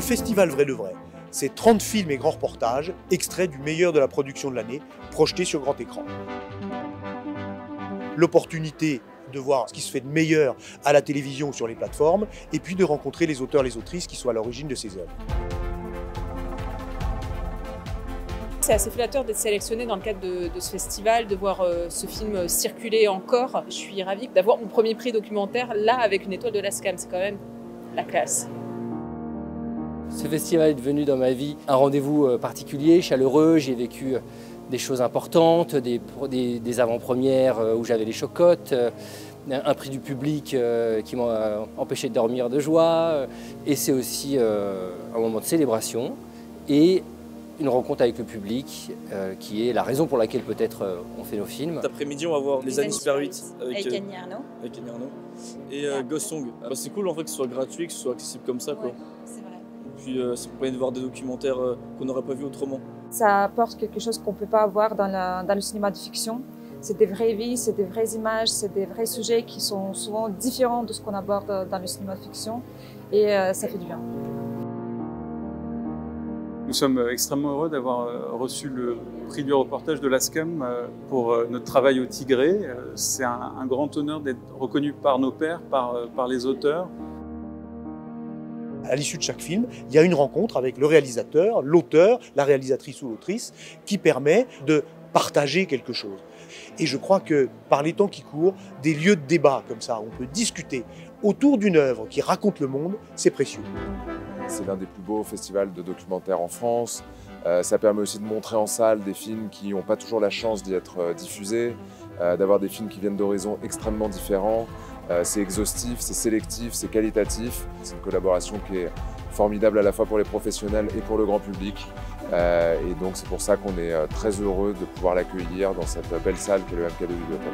festival Vrai de Vrai, c'est 30 films et grands reportages, extraits du meilleur de la production de l'année, projetés sur grand écran. L'opportunité de voir ce qui se fait de meilleur à la télévision ou sur les plateformes, et puis de rencontrer les auteurs et les autrices qui sont à l'origine de ces œuvres. C'est assez flatteur d'être sélectionné dans le cadre de ce festival, de voir ce film circuler encore. Je suis ravie d'avoir mon premier prix documentaire là avec une étoile de l'ASCAM, c'est quand même la classe. Ce festival est devenu dans ma vie un rendez-vous particulier, chaleureux. J'ai vécu des choses importantes, des avant-premières où j'avais les chocottes, un prix du public qui m'a empêché de dormir de joie. Et c'est aussi un moment de célébration et une rencontre avec le public qui est la raison pour laquelle peut-être on fait nos films. Cet après-midi, on va voir Les Années Super 8 avec Annie Ernaux. Et Ghost Song. C'est cool en fait que ce soit gratuit, que ce soit accessible comme ça. Quoi. Ouais, c'est vrai. Puis ça permet de voir des documentaires qu'on n'aurait pas vus autrement. Ça apporte quelque chose qu'on ne peut pas avoir dans le cinéma de fiction. C'est des vraies vies, c'est des vraies images, c'est des vrais sujets qui sont souvent différents de ce qu'on aborde dans le cinéma de fiction. Et ça fait du bien. Nous sommes extrêmement heureux d'avoir reçu le prix du reportage de l'ASCAM pour notre travail au Tigré. C'est un grand honneur d'être reconnu par nos pairs, par les auteurs. À l'issue de chaque film, il y a une rencontre avec le réalisateur, l'auteur, la réalisatrice ou l'autrice qui permet de partager quelque chose. Et je crois que par les temps qui courent, des lieux de débat comme ça, on peut discuter autour d'une œuvre qui raconte le monde, c'est précieux. C'est l'un des plus beaux festivals de documentaires en France. Ça permet aussi de montrer en salle des films qui n'ont pas toujours la chance d'y être diffusés, d'avoir des films qui viennent d'horizons extrêmement différents. C'est exhaustif, c'est sélectif, c'est qualitatif. C'est une collaboration qui est formidable à la fois pour les professionnels et pour le grand public. Et donc c'est pour ça qu'on est très heureux de pouvoir l'accueillir dans cette belle salle qu'est le MK2 Bibliothèque.